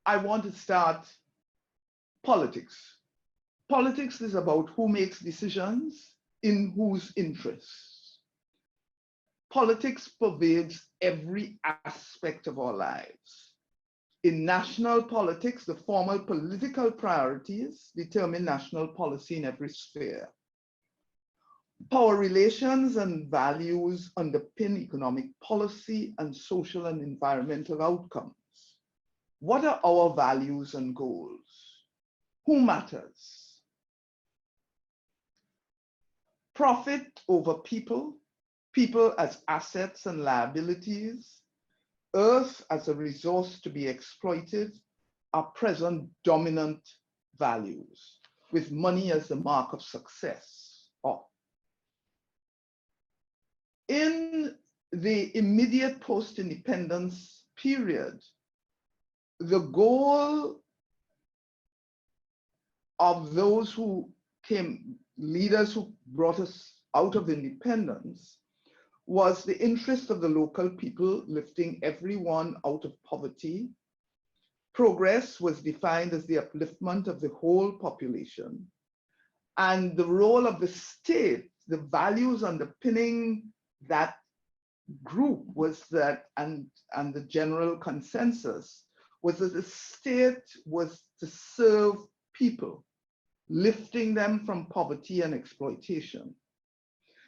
I want to start politics. Politics is about who makes decisions in whose interests. Politics pervades every aspect of our lives. In national politics, the formal political priorities determine national policy in every sphere. Power relations and values underpin economic policy and social and environmental outcomes. What are our values and goals? Who matters? Profit over people, people as assets and liabilities, earth as a resource to be exploited are present dominant values, with money as the mark of success. In the immediate post-independence period, the goal of those who came, leaders who brought us out of independence, was the interest of the local people, lifting everyone out of poverty. Progress was defined as the upliftment of the whole population. And the role of the state, the values underpinning that group was that, and the general consensus was that the state was to serve people, lifting them from poverty and exploitation.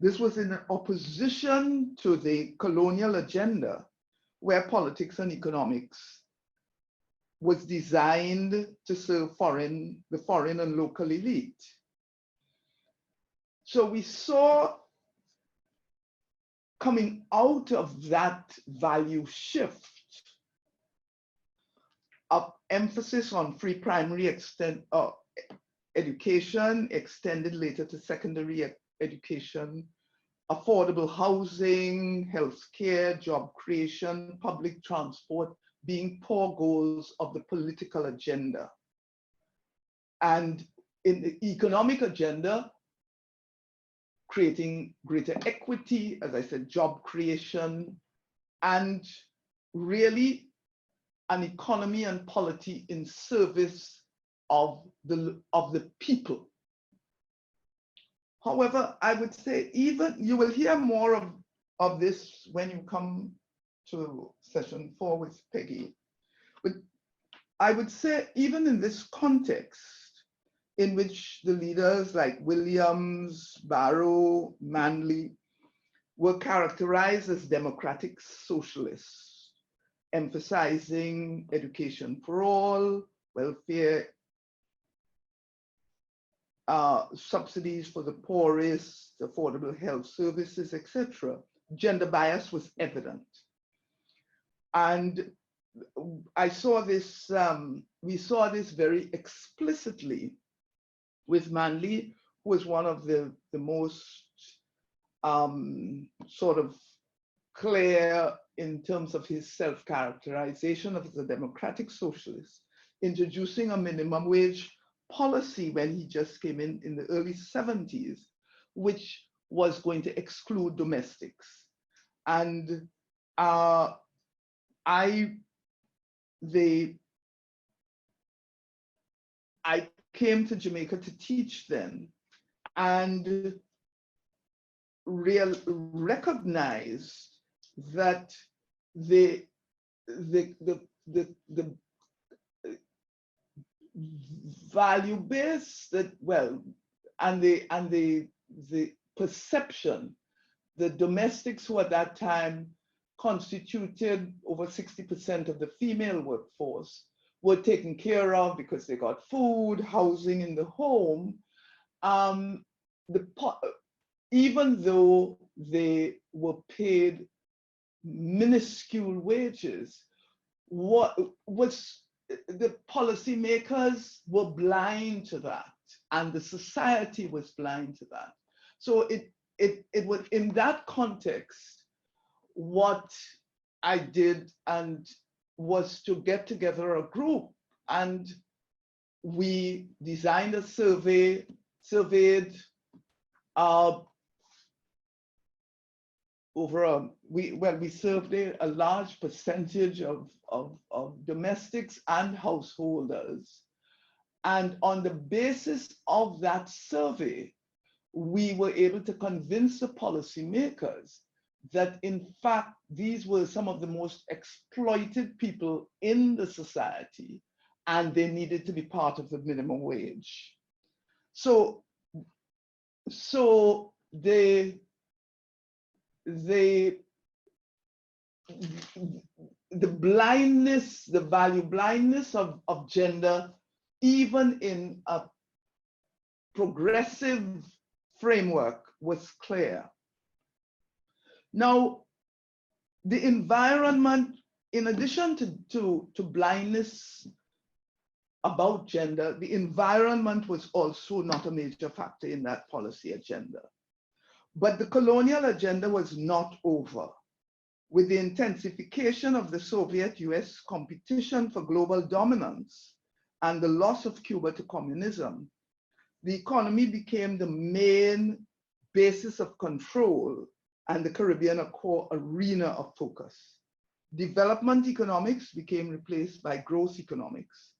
This was in opposition to the colonial agenda, where politics and economics was designed to serve the foreign and local elite. So we saw, coming out of that value shift, of emphasis on free primary education, extended later to secondary education, affordable housing, healthcare, job creation, public transport being core goals of the political agenda. And in the economic agenda, creating greater equity, as I said, job creation, and really an economy and polity in service of the people. However, I would say even, you will hear more of this when you come to session 4 with Peggy. But I would say even in this context, in which the leaders like Williams, Barrow, Manley were characterized as democratic socialists, emphasizing education for all, welfare, subsidies for the poorest, affordable health services, etc. Gender bias was evident. And I saw this, we saw this very explicitly with Manley, who was one of the most sort of clear in terms of his self-characterization of as a democratic socialist, introducing a minimum wage policy when he just came in the early 70s, which was going to exclude domestics. And I came to Jamaica to teach then, and recognized that the value base that, well, and the perception, the domestics who at that time constituted over 60% of the female workforce were taken care of because they got food, housing in the home, even though they were paid minuscule wages, the policymakers were blind to that, and the society was blind to that. So it was in that context, what I did was to get together a group, and we designed a surveyed we surveyed a large percentage of domestics and householders. And on the basis of that survey, we were able to convince the policymakers that in fact, these were some of the most exploited people in the society, and they needed to be part of the minimum wage. So the blindness, the value blindness of gender, even in a progressive framework, was clear. Now, the environment, in addition to blindness about gender, the environment was also not a major factor in that policy agenda. But the colonial agenda was not over. With the intensification of the Soviet-US competition for global dominance and the loss of Cuba to communism, the economy became the main basis of control and the Caribbean a core arena of focus. Development economics became replaced by growth economics,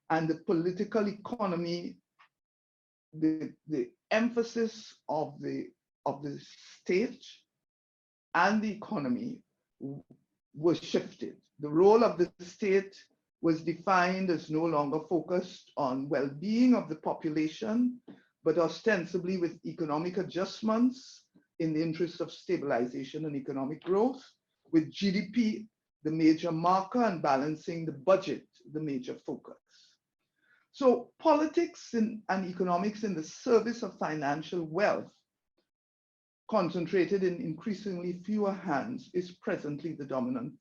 and the political economy, the emphasis of the state and the economy was shifted. The role of the state was defined as no longer focused on well-being of the population, but ostensibly with economic adjustments in the interest of stabilization and economic growth, with GDP the major marker and balancing the budget the major focus. So politics and economics in the service of financial wealth, concentrated in increasingly fewer hands, is presently the dominant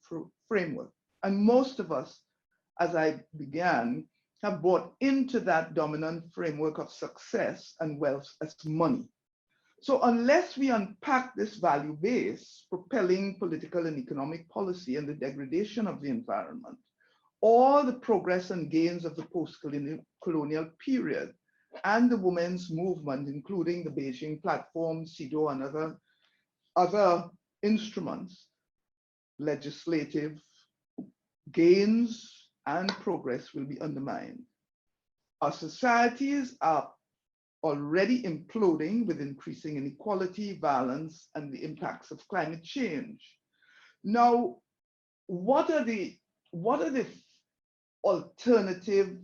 framework. And most of us, as I began, have bought into that dominant framework of success and wealth as money. So unless we unpack this value base propelling political and economic policy and the degradation of the environment, all the progress and gains of the post-colonial period and the women's movement, including the Beijing Platform, CEDAW, and other instruments, legislative gains and progress will be undermined. Our societies are already imploding with increasing inequality, violence, and the impacts of climate change. Now, what are the alternative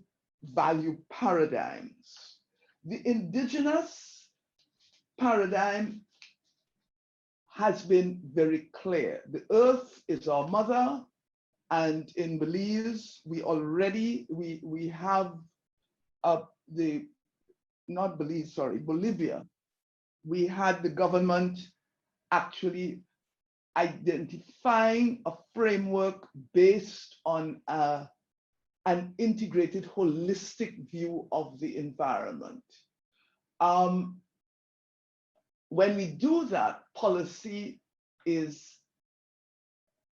value paradigms? The indigenous paradigm has been very clear. The earth is our mother, and in Belize, we have Bolivia, we had the government actually identifying a framework based on an integrated, holistic view of the environment. When we do that, policy is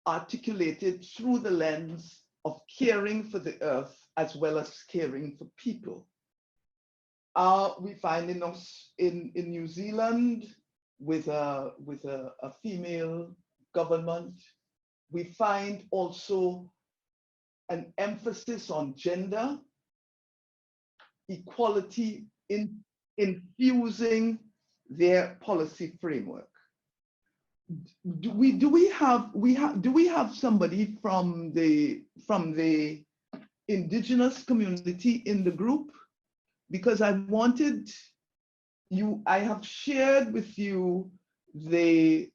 articulated through the lens of caring for the earth as well as caring for people. We find in New Zealand with a female government, we find also an emphasis on gender equality in infusing their policy framework. Do we have somebody from the indigenous community in the group? Because I have shared with you the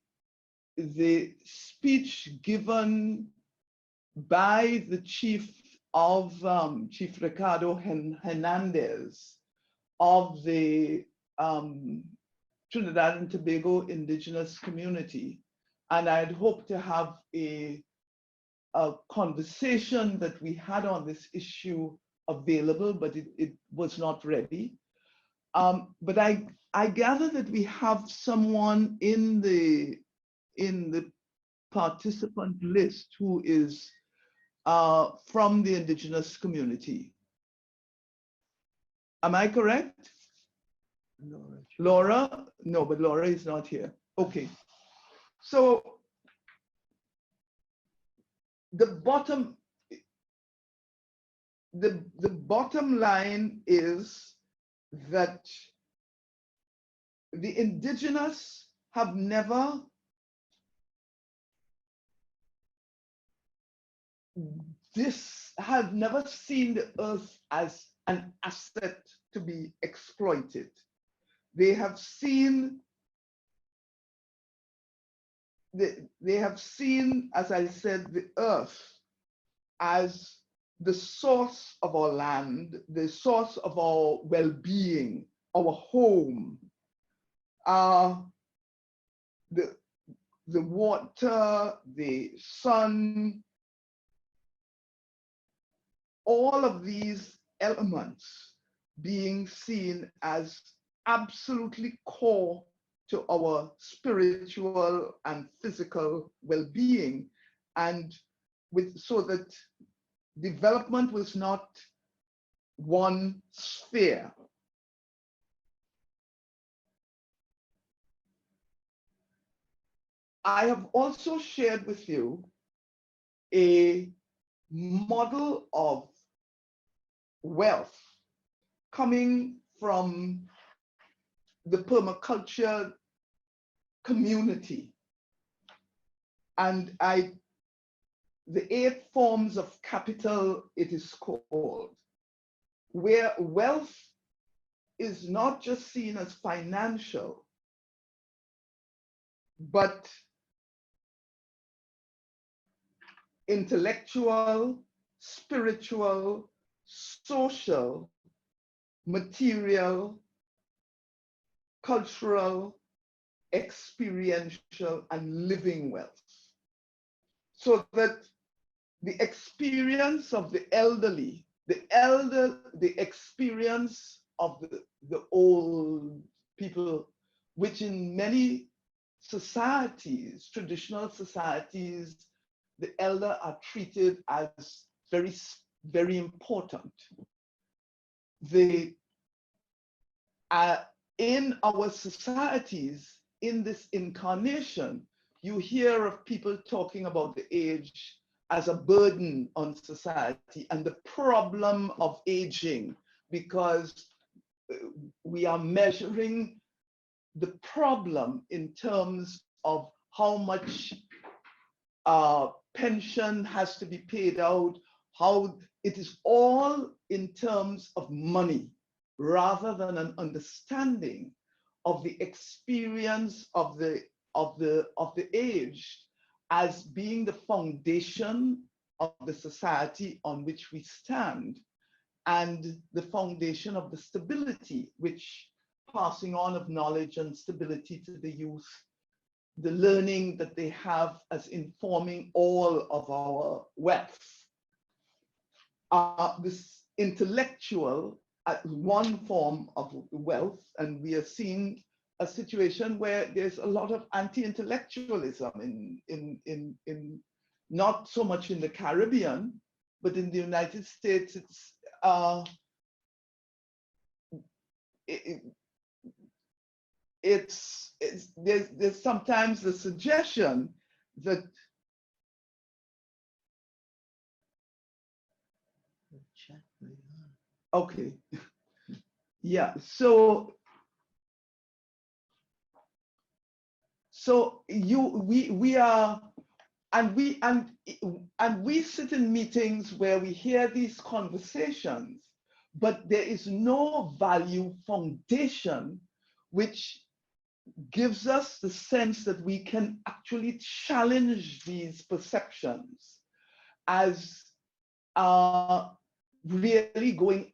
speech given by the chief Ricardo Hernandez of the Trinidad and Tobago indigenous community. And I'd hoped to have a conversation that we had on this issue available, but it was not ready. But I gather that we have someone in the participant list who is from the indigenous community. Am I correct? Laura? No, but Laura is not here. Okay. So bottom line is that the indigenous have never seen the earth as an asset to be exploited. They have seen, as I said, the earth as the source of our land, the source of our well-being, our home, the water, the sun, all of these elements being seen as absolutely core to our spiritual and physical well-being, and so that development was not one sphere. I have also shared with you a model of wealth coming from the permaculture community, and the 8 forms of capital, it is called, where wealth is not just seen as financial, but intellectual, spiritual, social, material, cultural, experiential, and living wealth. So that the experience of the elderly, the experience of the old people, which in many societies, traditional societies, the elder are treated as very, very important. In our societies, in this incarnation, you hear of people talking about the age as a burden on society and the problem of aging, because we are measuring the problem in terms of how much pension has to be paid out, how it is all in terms of money, rather than an understanding of the experience of the aged as being the foundation of the society on which we stand, and the foundation of the stability, which passing on of knowledge and stability to the youth, the learning that they have as informing all of our wealth. This intellectual, one form of wealth, and we are seeing a situation where there's a lot of anti-intellectualism in not so much in the Caribbean, but in the United States, there's sometimes the suggestion that okay, yeah, so we are, and we sit in meetings where we hear these conversations, but there is no value foundation which gives us the sense that we can actually challenge these perceptions as really going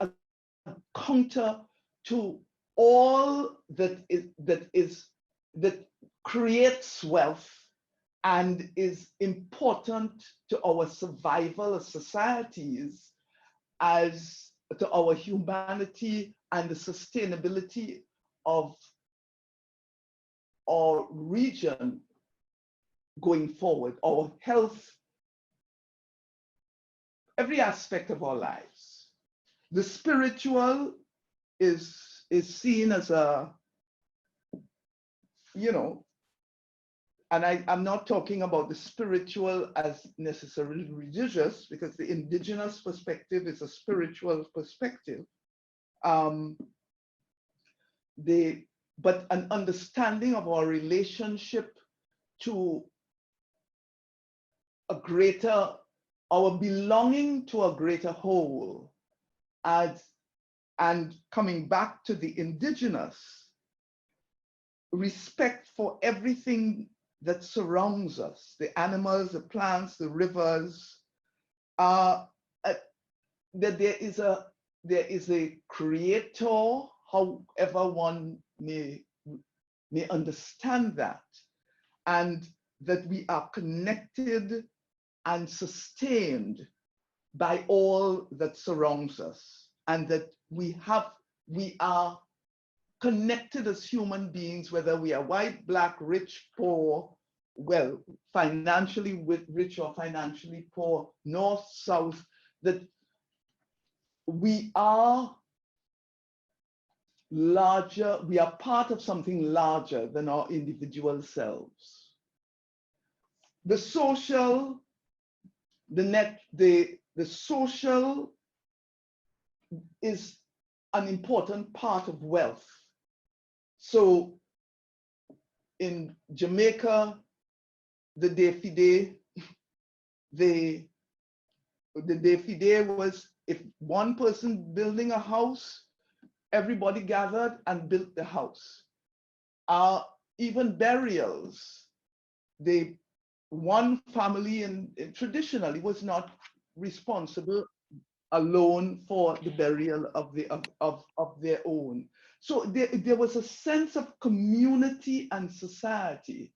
counter to all that creates wealth and is important to our survival as societies, as to our humanity and the sustainability of our region going forward, our health, every aspect of our lives. The spiritual is seen as a, and I'm not talking about the spiritual as necessarily religious, because the indigenous perspective is a spiritual perspective. But an understanding of our relationship to a greater, our belonging to a greater whole, and coming back to the indigenous, respect for everything that surrounds us, the animals, the plants, the rivers, that there is a creator, however one may understand that, and that we are connected and sustained by all that surrounds us, and that we are connected as human beings, whether we are white, black, rich, poor, well, financially rich or financially poor, north, south, that we are larger, we are part of something larger than our individual selves. The social, the social is an important part of wealth. So in Jamaica, the day-fide, the day-fide was, if one person building a house, everybody gathered and built the house. Even burials, one family traditionally was not responsible alone for the burial of their own. So there was a sense of community and society.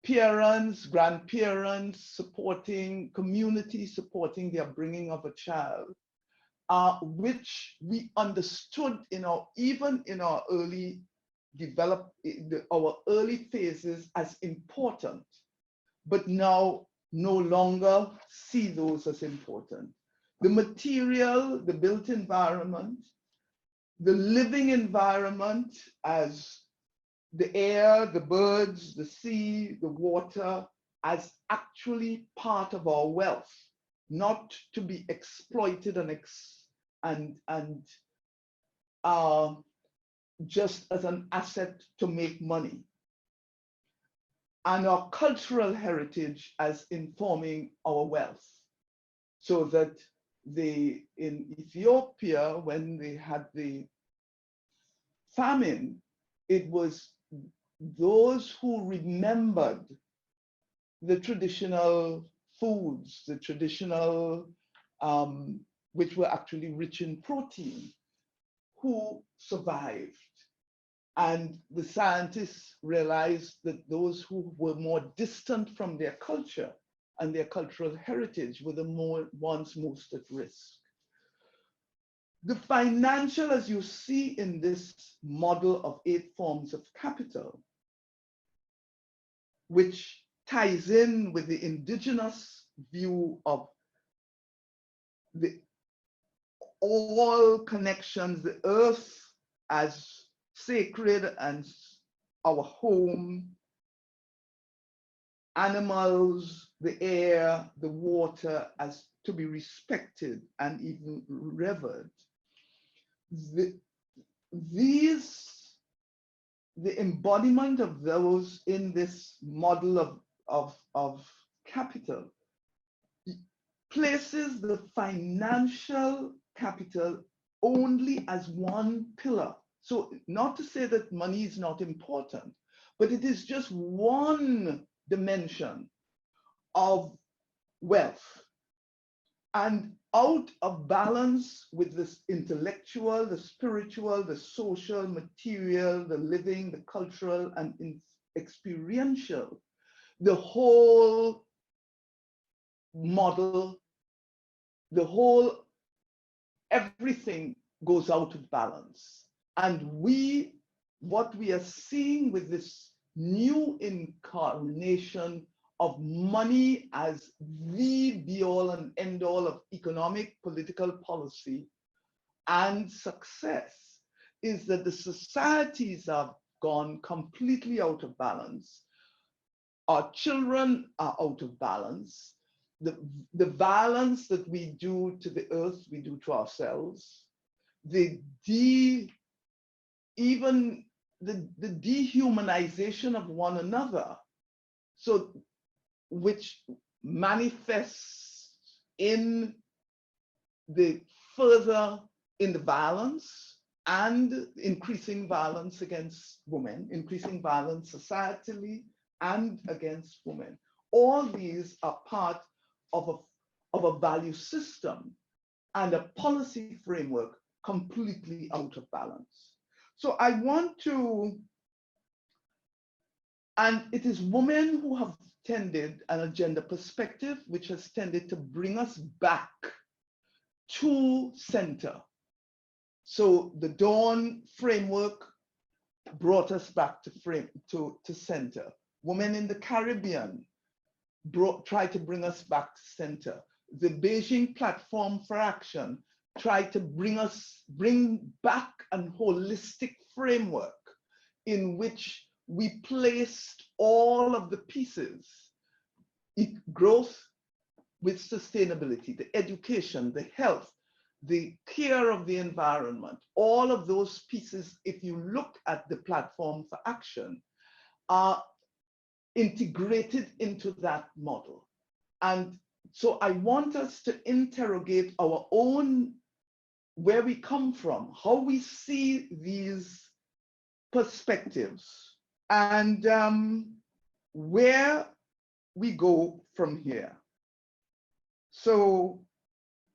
Parents, grandparents supporting, community supporting the upbringing of a child, which we understood even in our early our early phases as important, but now no longer see those as important. The material, the built environment, the living environment as the air, the birds, the sea, the water, as actually part of our wealth, not to be exploited and just as an asset to make money. And our cultural heritage as informing our wealth. So that in Ethiopia, when they had the famine, it was those who remembered the traditional foods, the traditional, which were actually rich in protein, who survived. And the scientists realized that those who were more distant from their culture and their cultural heritage were the ones most at risk. The financial, as you see in this model of 8 forms of capital, which ties in with the indigenous view of all connections, the earth as sacred and our home, animals, the air, the water as to be respected and even revered. The embodiment of those in this model of capital places the financial capital only as one pillar. So not to say that money is not important, but it is just one dimension of wealth. And out of balance with this intellectual, the spiritual, the social, material, the living, the cultural, and experiential, the whole model, everything goes out of balance. And what we are seeing with this new incarnation of money as the be-all and end-all of economic, political policy and success is that the societies have gone completely out of balance. Our children are out of balance. The violence that we do to the earth, we do to ourselves. Even the dehumanization of one another, so which manifests in the violence and increasing violence against women, increasing violence societally and against women. All these are part of a value system and a policy framework completely out of balance. So I want to, and it is women who have tended an agenda perspective which has tended to bring us back to center. So the Dawn framework brought us back to center. Women in the Caribbean tried to bring us back to center. The Beijing Platform for Action tried to bring back a holistic framework in which we placed all of the pieces, growth with sustainability, the education, the health, the care of the environment, all of those pieces, if you look at the Platform for Action, are integrated into that model. And so I want us to interrogate our own, where we come from, how we see these perspectives, and where we go from here. So,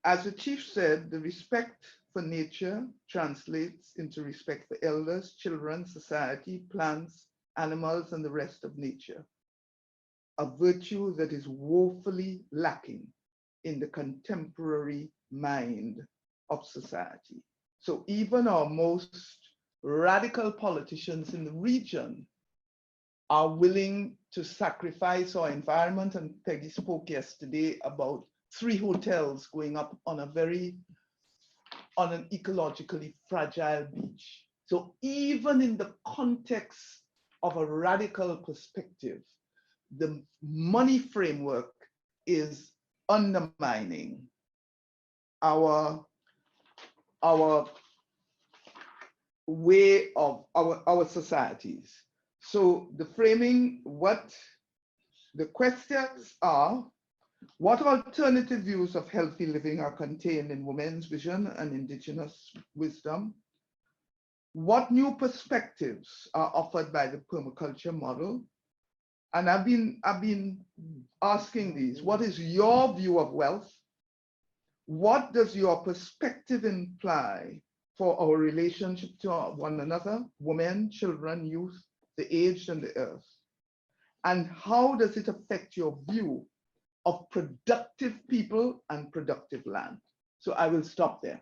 as the chief said, the respect for nature translates into respect for elders, children, society, plants, animals, and the rest of nature, a virtue that is woefully lacking in the contemporary mind of society. So even our most radical politicians in the region are willing to sacrifice our environment, and Peggy spoke yesterday about 3 hotels going up on an ecologically fragile beach. So even in the context of a radical perspective, the money framework is undermining our way of our societies. So the framing, the questions are, what alternative views of healthy living are contained in women's vision and Indigenous wisdom? What new perspectives are offered by the permaculture model? And I've been asking these. What is your view of wealth? What does your perspective imply for our relationship to one another, women, children, youth, the aged, and the earth? And how does it affect your view of productive people and productive land? So I will stop there.